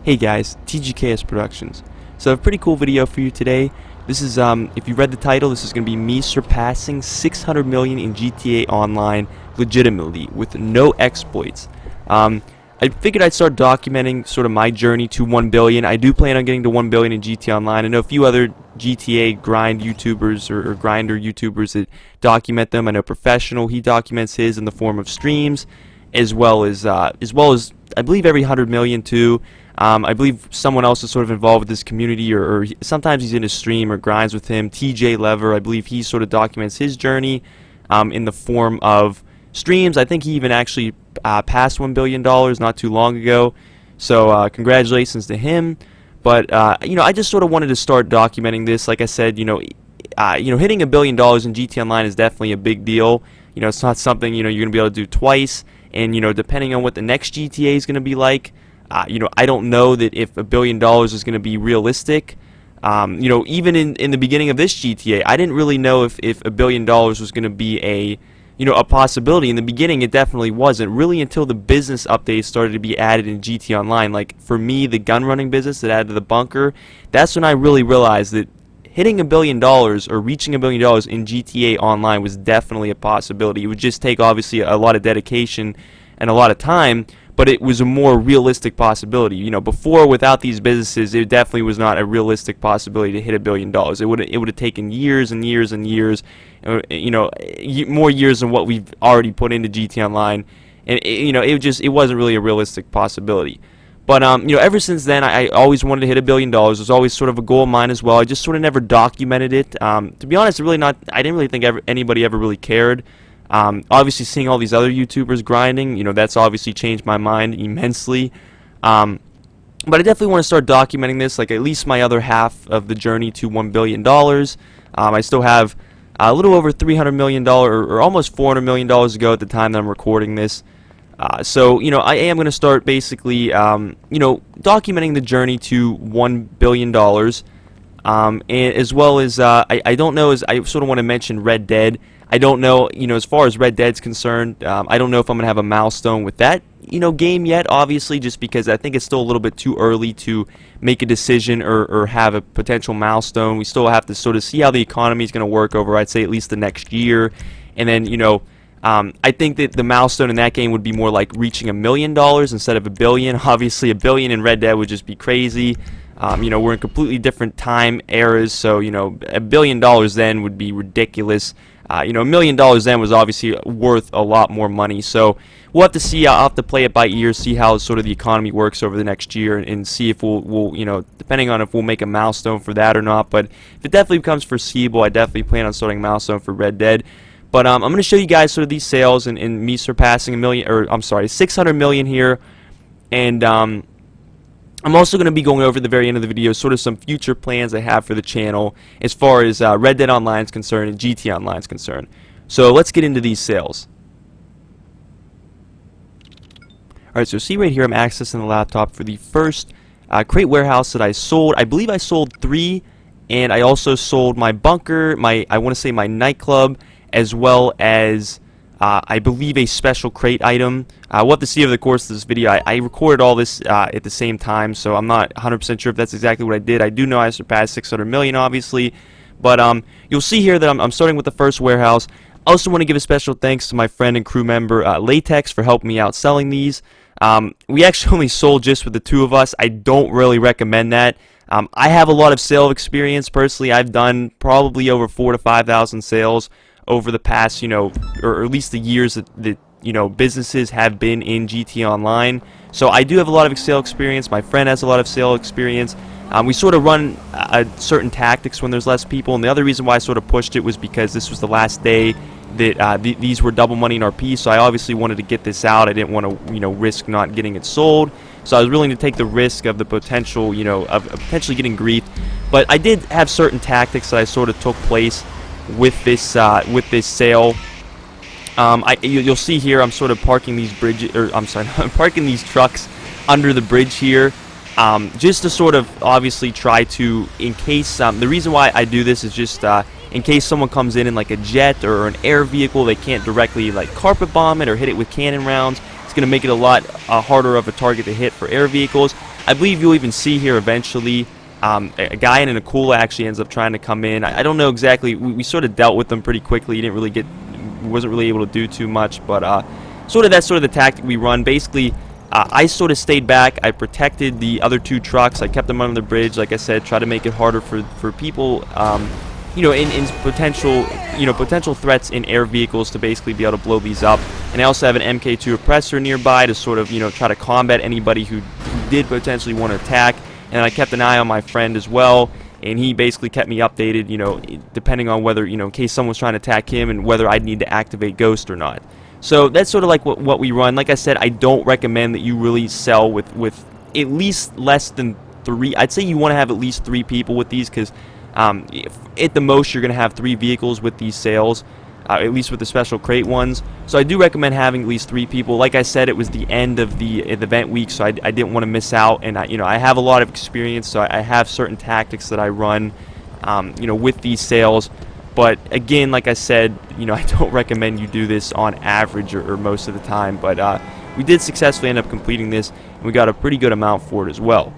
Hey guys, TGKS Productions. So a pretty cool video for you today. This is, if you read the title, this is going to be me surpassing 600 million in GTA Online legitimately with no exploits. I figured I'd start documenting sort of my journey to 1 billion. I do plan on getting to 1 billion in GTA Online. I know a few other GTA grind YouTubers or grinder YouTubers that document them. I know Professional, he documents his in the form of streams, as well as I believe every 100 million too. I believe someone else is sort of involved with this community, or sometimes he's in his stream or grinds with him. TJ Lever, I believe he sort of documents his journey in the form of streams. I think he even actually passed $1 billion not too long ago. So congratulations to him. But you know, I just sort of wanted to start documenting this. Like I said, you know, hitting $1 billion in GTA Online is definitely a big deal. You know, it's not something you're gonna be able to do twice. And depending on what the next GTA is gonna be like. I don't know that if $1 billion is going to be realistic. Even in the beginning of this GTA, I didn't really know if $1 billion was going to be a possibility. In the beginning, it definitely wasn't. Really, until the business updates started to be added in GTA Online. Like for me, the gun running business that added to the bunker, that's when I really realized that hitting $1 billion or reaching $1 billion in GTA Online was definitely a possibility. It would just take obviously a lot of dedication and a lot of time. But it was a more realistic possibility. Before, without these businesses, it definitely was not a realistic possibility to hit $1 billion. It would have taken years and years and years, more years than what we've already put into GTA Online, and it wasn't really a realistic possibility. But ever since then, I always wanted to hit $1 billion. It was always sort of a goal of mine as well. I just sort of never documented it. To be honest, I didn't really think anybody ever really cared. Obviously, seeing all these other YouTubers grinding, that's obviously changed my mind immensely. But I definitely want to start documenting this, like at least my other half of the journey to $1 billion. I still have a little over $300 million, or almost $400 million to go at the time that I'm recording this. So, I am going to start basically, documenting the journey to $1 billion. And as well as, I don't know, as I sort of want to mention Red Dead. I don't know, as far as Red Dead's concerned, I don't know if I'm going to have a milestone with that, game yet, obviously, just because I think it's still a little bit too early to make a decision or have a potential milestone. We still have to sort of see how the economy is going to work over, I'd say, at least the next year. And then, I think that the milestone in that game would be more like reaching $1 million instead of $1 billion. Obviously, $1 billion in Red Dead would just be crazy. We're in completely different time eras, so, $1 billion then would be ridiculous. $1 million then was obviously worth a lot more money. So we'll have to see. I'll have to play it by ear, see how sort of the economy works over the next year, and see if we'll depending on if we'll make a milestone for that or not. But if it definitely becomes foreseeable, I definitely plan on starting a milestone for Red Dead. But I'm going to show you guys sort of these sales and me surpassing 600 million here, and I'm also going to be going over at the very end of the video sort of some future plans I have for the channel as far as Red Dead Online is concerned and GTA Online is concerned. So let's get into these sales. Alright, so see right here, I'm accessing the laptop for the first crate warehouse that I sold. I believe I sold 3, and I also sold my bunker, I want to say my nightclub, as well as I believe a special crate item. We'll have to see over the course of this video. I recorded all this at the same time, so I'm not 100% sure if that's exactly what I did. I do know I surpassed 600 million, obviously. But you'll see here that I'm starting with the first warehouse. I also want to give a special thanks to my friend and crew member, Latex, for helping me out selling these. We actually only sold just with the 2 of us. I don't really recommend that. I have a lot of sale experience. Personally, I've done probably over 4,000 to 5,000 sales over the past, or at least the years that businesses have been in GTA Online. So I do have a lot of sale experience. My friend has a lot of sale experience. We sort of run certain tactics when there's less people, and the other reason why I sort of pushed it was because this was the last day that these were double money in RP, so I obviously wanted to get this out. I didn't want to, risk not getting it sold. So I was willing to take the risk of the potential, of potentially getting griefed. But I did have certain tactics that I sort of took place with this sale. You'll see here I'm sort of parking these I'm parking these trucks under the bridge here, just to sort of obviously try to, in case the reason why I do this is just in case someone comes in like a jet or an air vehicle, they can't directly like carpet bomb it or hit it with cannon rounds. It's going to make it a lot harder of a target to hit for air vehicles. I believe you'll even see here eventually a guy in an Akula actually ends up trying to come in. I don't know exactly. We sort of dealt with them pretty quickly. He didn't really wasn't really able to do too much, but that's sort of the tactic we run. Basically, I sort of stayed back. I protected the other two trucks. I kept them under the bridge, like I said, try to make it harder for people, in potential threats in air vehicles to basically be able to blow these up. And I also have an MK2 oppressor nearby to sort of, try to combat anybody who did potentially want to attack. And I kept an eye on my friend as well, and he basically kept me updated, depending on whether, in case someone's trying to attack him and whether I'd need to activate Ghost or not. So that's sort of like what we run. Like I said, I don't recommend that you really sell with at least less than 3. I'd say you want to have at least 3 people with these, because at the most you're going to have 3 vehicles with these sales, at least with the special crate ones. So I do recommend having at least 3 people. Like I said, it was the end of the event week, so I didn't want to miss out. And I have a lot of experience, so I have certain tactics that I run, with these sales. But again, like I said, I don't recommend you do this on average or most of the time. But we did successfully end up completing this, and we got a pretty good amount for it as well.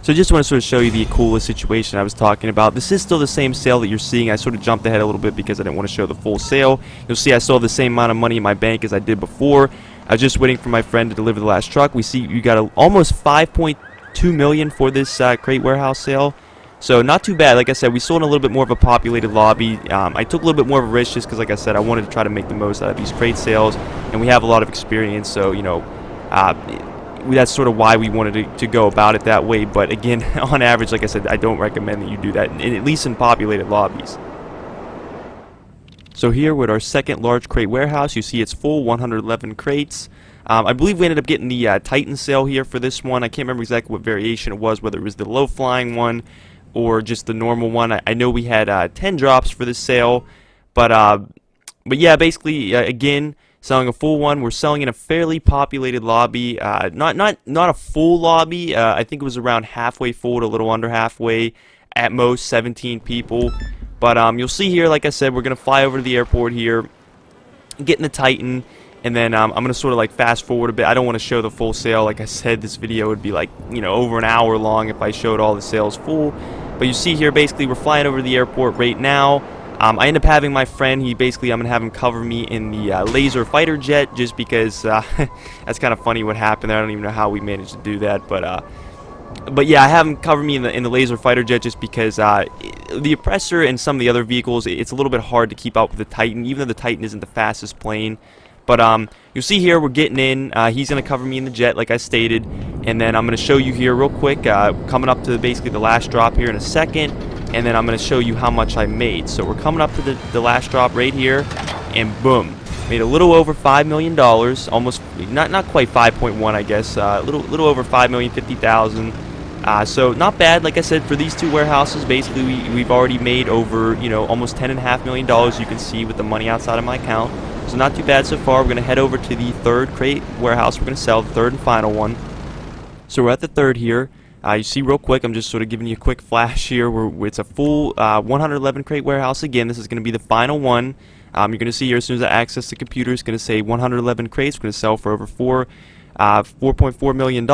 So I just want to sort of show you the Akula situation I was talking about. This is still the same sale that you're seeing. I sort of jumped ahead a little bit because I didn't want to show the full sale. You'll see I still have the same amount of money in my bank as I did before. I was just waiting for my friend to deliver the last truck. We see you got almost 5.2 million for this crate warehouse sale. So not too bad. Like I said, we sold in a little bit more of a populated lobby. I took a little bit more of a risk just because, like I said, I wanted to try to make the most out of these crate sales, and we have a lot of experience. So that's sort of why we wanted to go about it that way. But again, on average, like I said, I don't recommend that you do that, at least in populated lobbies. So here with our second large crate warehouse, you see it's full, 111 crates. I believe we ended up getting the Titan sale here for this one. I can't remember exactly what variation it was, whether it was the low flying one or just the normal one. I know we had 10 drops for this sale, but yeah, basically again, selling a full one. We're selling in a fairly populated lobby, not a full lobby. I think it was around halfway full to a little under halfway, at most 17 people. But you'll see here, like I said, we're gonna fly over to the airport here, get in the Titan, and then I'm gonna sort of like fast forward a bit. I don't want to show the full sale. Like I said, this video would be like over an hour long if I showed all the sales full. But you see here, basically, we're flying over to the airport right now. I end up having my friend, I'm going to have him cover me in the laser fighter jet, just because that's kind of funny what happened there. I don't even know how we managed to do that, but yeah, I have him cover me in the laser fighter jet just because the oppressor and some of the other vehicles, it's a little bit hard to keep up with the Titan, even though the Titan isn't the fastest plane. But you'll see here, we're getting in. He's going to cover me in the jet, like I stated, and then I'm going to show you here real quick, coming up to basically the last drop here in a second. And then I'm going to show you how much I made. So we're coming up to the last drop right here, and boom, made a little over $5 million, almost not quite 5.1, I guess, a little over $5,050,000. So not bad. Like I said, for these two warehouses, basically we've already made over almost $10.5 million. You can see with the money outside of my account. So not too bad so far. We're going to head over to the third crate warehouse. We're going to sell the third and final one. So we're at the third here. You see real quick, I'm just sort of giving you a quick flash here where it's a full 111 crate warehouse. Again, this is going to be the final one. You're going to see here, as soon as I access the computer, it's going to say 111 crates. We're going to sell for over $4.4 million.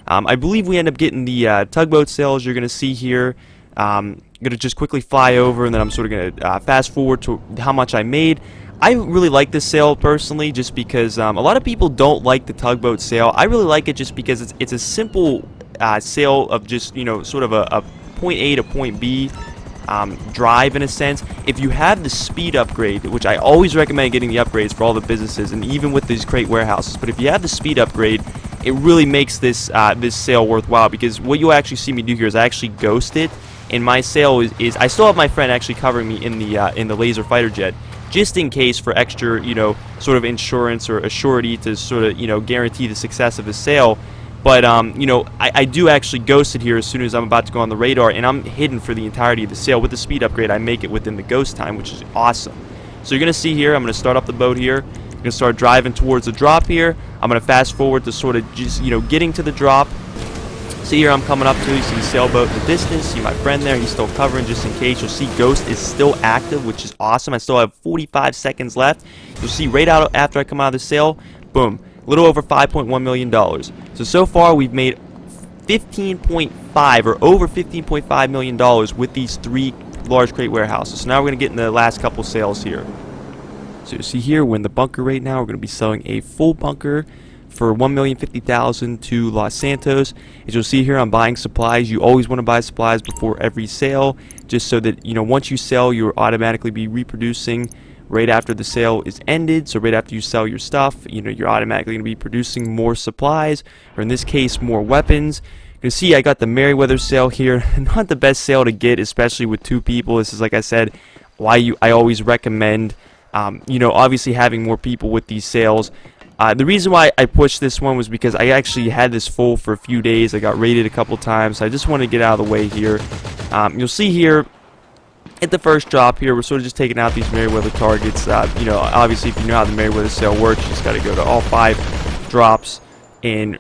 I believe we end up getting the tugboat sales you're going to see here. I'm going to just quickly fly over, and then I'm sort of going to fast forward to how much I made. I really like this sale personally, just because a lot of people don't like the tugboat sale. I really like it just because it's a simple sale of just sort of a point A to point B drive in a sense. If you have the speed upgrade, which I always recommend getting the upgrades for all the businesses and even with these crate warehouses, but if you have the speed upgrade, it really makes this this sale worthwhile, because what you'll actually see me do here is I actually ghost it, and my sale is I still have my friend actually covering me in the laser fighter jet, just in case, for extra sort of insurance or a surety to sort of guarantee the success of the sale. But I do actually ghost it here as soon as I'm about to go on the radar, and I'm hidden for the entirety of the sale. With the speed upgrade, I make it within the ghost time, which is awesome. So you're gonna see here, I'm gonna start up the boat here, I'm gonna start driving towards the drop here. I'm gonna fast forward to sort of just, you know, getting to the drop. See here, I'm coming up to, you see the sailboat in the distance, see my friend there, he's still covering just in case. You'll see Ghost is still active, which is awesome. I still have 45 seconds left. You'll see right out after I come out of the sail, boom, a little over $5.1 million. So far we've made 15.5 or over $15.5 million with these 3 large crate warehouses. So now we're going to get in the last couple sales here. So you see here, we're in the bunker right now. We're going to be selling a full bunker for $1,050,000 to Los Santos. As you'll see here, I'm buying supplies. You always want to buy supplies before every sale, just so that, you know, once you sell, you'll automatically be reproducing right after the sale is ended. So right after you sell your stuff, you know, you're automatically going to be producing more supplies, or in this case, more weapons. You can see I got the Merryweather sale here. Not the best sale to get, especially with 2 people. This is, like I said, why I always recommend, you know, obviously having more people with these sales. The reason why I pushed this one was because I actually had this full for a few days. I got raided a couple times, so I just wanted to get out of the way here. You'll see here at the first drop here, we're sort of just taking out these Merryweather targets. You know, obviously, if you know how the Merryweather sale works, you just got to go to all 5 drops,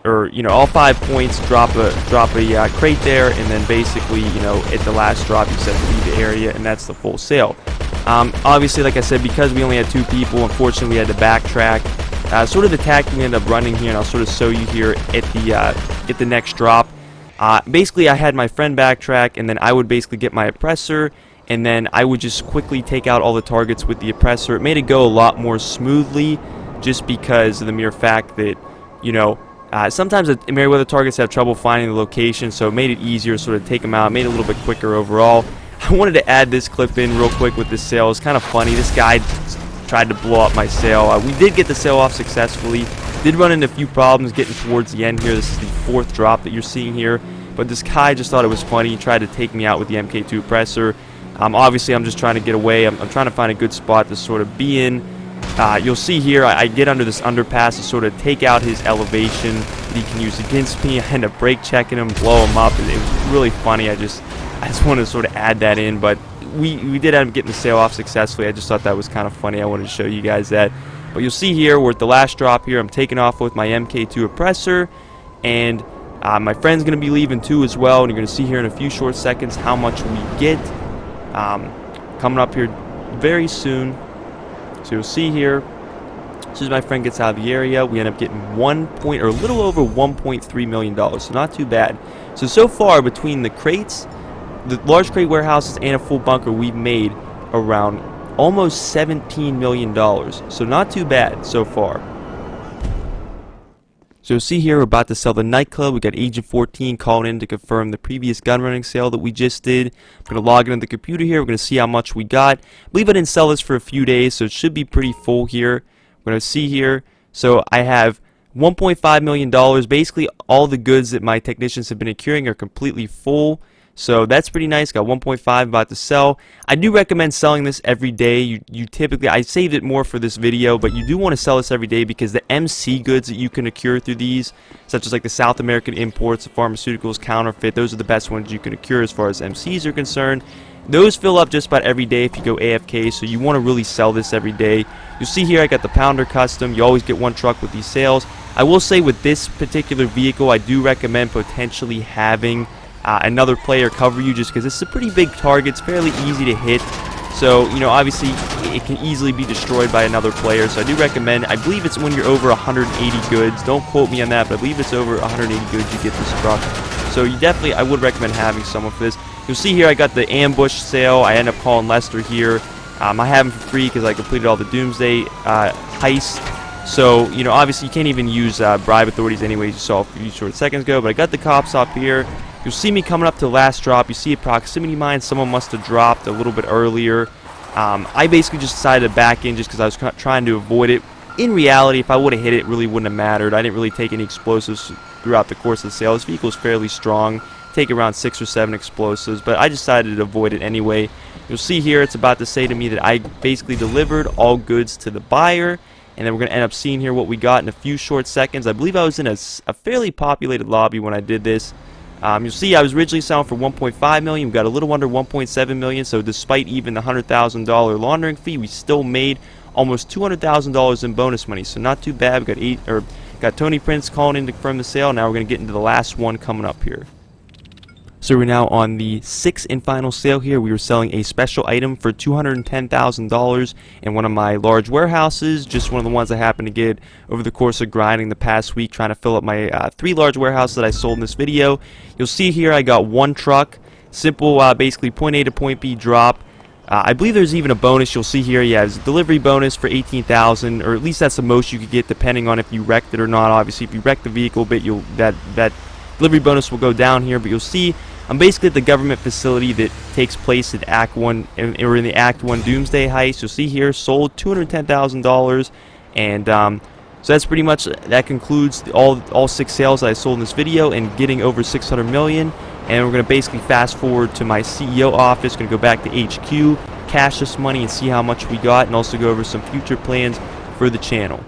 or you know, all 5 points, drop a crate there, and then basically, you know, at the last drop, you set to leave the area, and that's the full sale. Obviously, like I said, because we only had 2 people, unfortunately, we had to backtrack. Sort of the tactic we ended up running here, and I'll sort of show you here at the next drop. Basically, I had my friend backtrack, and then I would basically get my oppressor, and then I would just quickly take out all the targets with the oppressor. It made it go a lot more smoothly, just because of the mere fact that, you know, sometimes the Merryweather targets have trouble finding the location, so it made it easier to sort of take them out, made it a little bit quicker overall. I wanted to add this clip in real quick with this sail. It's kind of funny. This guy tried to blow up my sail. We did get the sail off successfully. Did run into a few problems getting towards the end here. This is the 4th drop that you're seeing here. But this guy just thought it was funny. He tried to take me out with the MK2 oppressor. Obviously, I'm just trying to get away. I'm trying to find a good spot to sort of be in. You'll see here, I get under this underpass to sort of take out his elevation that he can use against me. I end up brake checking him, blow him up. It was really funny. I just wanted to sort of add that in, but we did end up getting the sail off successfully. I just thought that was kind of funny. I wanted to show you guys that. But you'll see here, we're at the last drop here. I'm taking off with my MK2 oppressor, and my friend's going to be leaving too as well, and you're going to see here in a few short seconds how much we get coming up here very soon. So you'll see here, as soon as my friend gets out of the area, we end up getting a little over $1.3 million, so not too bad. So far, between the crates, the large crate warehouses, and a full bunker, we've made around almost $17 million. So not too bad so far. So you'll see here, we're about to sell the Nightclub. We got Agent 14 calling in to confirm the previous gun running sale that we just did. I'm going to log into the computer here. We're going to see how much we got. I believe I didn't sell this for a few days, so it should be pretty full here. We're going to see here. So I have $1.5 million. Basically, all the goods that my technicians have been accruing are completely full. So that's pretty nice. Got 1.5 about to sell. I do recommend selling this every day. You typically, I saved it more for this video, but you do want to sell this every day because the MC goods that you can accrue through these, such as like the South American imports, the pharmaceuticals, counterfeit, those are the best ones you can accrue as far as MCs are concerned. Those fill up just about every day if you go AFK, so you want to really sell this every day. You'll see here I got the Pounder Custom. You always get one truck with these sales. I will say with this particular vehicle, I do recommend potentially having another player cover you, just because it's a pretty big target. It's fairly easy to hit, so you know, obviously it can easily be destroyed by another player. So I do recommend, I believe it's when you're over 180 goods, don't quote me on that, but I believe it's over 180 goods you get this truck. So you definitely, I would recommend having someone for this. You'll see here I got the ambush sale. I end up calling Lester here. I have him for free because I completed all the Doomsday heists. So, you know, obviously you can't even use bribe authorities anyways, you saw a few short seconds ago, but I got the cops up here. You'll see me coming up to the last drop. You see a proximity mine. Someone must have dropped a little bit earlier. I basically just decided to back in just because I was trying to avoid it. In reality, if I would have hit it, it really wouldn't have mattered. I didn't really take any explosives throughout the course of the sale. This vehicle is fairly strong. Take around 6 or 7 explosives, but I decided to avoid it anyway. You'll see here it's about to say to me that I basically delivered all goods to the buyer, and then we're going to end up seeing here what we got in a few short seconds. I believe I was in a fairly populated lobby when I did this. You'll see I was originally selling for $1.5 million. We got a little under $1.7 million, so despite even the $100,000 laundering fee, we still made almost $200,000 in bonus money, so not too bad. We got Tony Prince calling in to confirm the sale. Now we're going to get into the last one coming up here. So we're now on the 6th and final sale here. We were selling a special item for $210,000 in one of my large warehouses, just one of the ones I happened to get over the course of grinding the past week, trying to fill up my 3 large warehouses that I sold in this video. You'll see here I got one truck, simple, basically point A to point B drop. I believe there's even a bonus. You'll see here, yeah, there's a delivery bonus for $18,000, or at least that's the most you could get, depending on if you wrecked it or not. Obviously, if you wreck the vehicle, but that delivery bonus will go down here. But you'll see I'm basically at the government facility that takes place at Act 1, or in the Act 1 Doomsday Heist. You'll see here, sold $210,000, and so that's pretty much, that concludes all 6 sales that I sold in this video, and getting over $600 million. And we're going to basically fast forward to my CEO office, going to go back to HQ, cash this money and see how much we got, and also go over some future plans for the channel.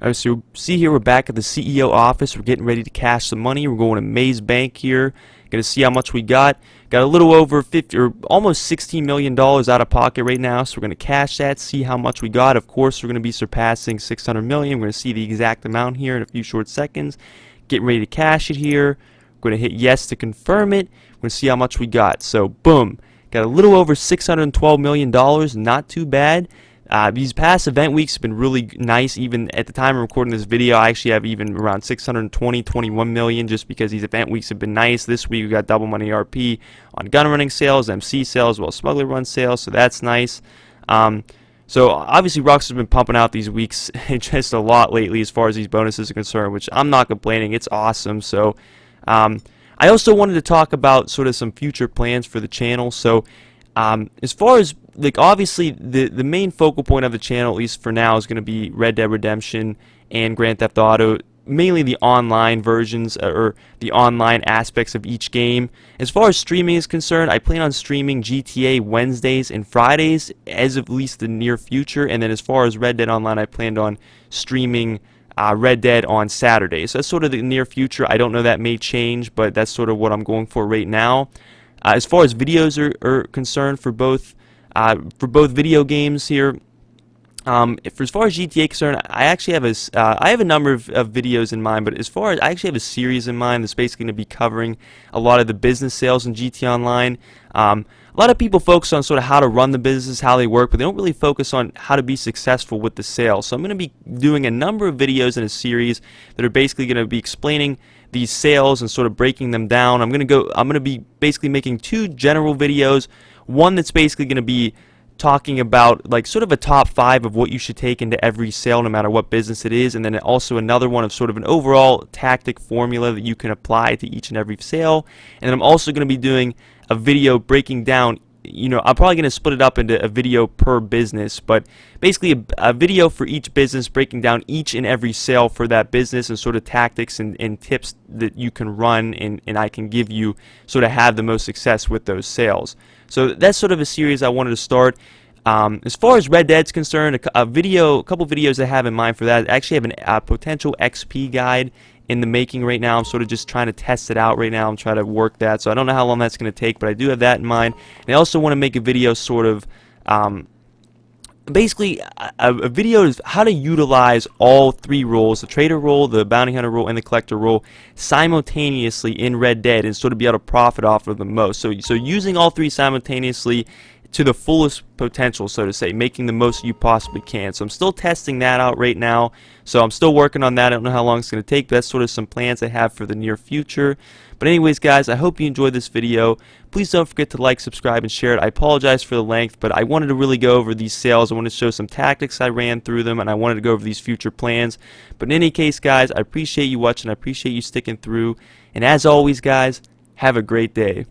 Alright, so see here we're back at the CEO office. We're getting ready to cash some money. We're going to Maze Bank here. Going to see how much we got. Got a little over 50 or almost $16 million out of pocket right now, so we're going to cash that, see how much we got. Of course, we're going to be surpassing $600 million. We're going to see the exact amount here in a few short seconds. Getting ready to cash it here. We're going to hit yes to confirm it. We're going to see how much we got. So, boom. Got a little over $612 million. Not too bad. These past event weeks have been really nice. Even at the time of recording this video, I actually have even around 21 million, just because these event weeks have been nice. This week we got double money RP on gun running sales, MC sales, as well as smuggler run sales, so that's nice. So obviously Rockstar's been pumping out these weeks just a lot lately as far as these bonuses are concerned, which I'm not complaining. It's awesome. So I also wanted to talk about sort of some future plans for the channel. So as far as, like, obviously the main focal point of the channel, at least for now, is going to be Red Dead Redemption and Grand Theft Auto, mainly the online versions or the online aspects of each game. As far as streaming is concerned, I plan on streaming GTA Wednesdays and Fridays as of at least the near future, and then as far as Red Dead Online, I planned on streaming Red Dead on Saturdays. So that's sort of the near future. I don't know, that may change, but that's sort of what I'm going for right now. As far as videos are concerned for both video games here, as far as GTA is concerned, I actually have a number of videos in mind, but as far as, I actually have a series in mind that's basically going to be covering a lot of the business sales in GTA Online. A lot of people focus on sort of how to run the business, how they work, but they don't really focus on how to be successful with the sales. So I'm going to be doing a number of videos in a series that are basically going to be explaining these sales and sort of breaking them down. I'm going to be basically making 2 general videos. One that's basically going to be talking about, like, sort of a top 5 of what you should take into every sale, no matter what business it is, and then also another one of sort of an overall tactic formula that you can apply to each and every sale. And then I'm also going to be doing a video breaking down, you know, I'm probably going to split it up into a video per business, but basically a video for each business breaking down each and every sale for that business and sort of tactics and tips that you can run and I can give you sort of have the most success with those sales. So that's sort of a series I wanted to start. As far as Red Dead's concerned, a couple videos I have in mind for that. I actually have a potential XP guide in the making right now. I'm sort of just trying to test it out right now. I'm trying to work that, so I don't know how long that's going to take, but I do have that in mind. And I also want to make a video sort of basically a video is how to utilize all 3 roles, the trader role, the bounty hunter role, and the collector role simultaneously in Red Dead, and sort of be able to profit off of them most. So using all 3 simultaneously to the fullest potential, so to say, making the most you possibly can. So I'm still testing that out right now, so I'm still working on that. I don't know how long it's going to take, but that's sort of some plans I have for the near future. But anyways, guys, I hope you enjoyed this video. Please don't forget to like, subscribe, and share it. I apologize for the length, but I wanted to really go over these sales. I wanted to show some tactics I ran through them, and I wanted to go over these future plans. But in any case, guys, I appreciate you watching. I appreciate you sticking through. And as always, guys, have a great day.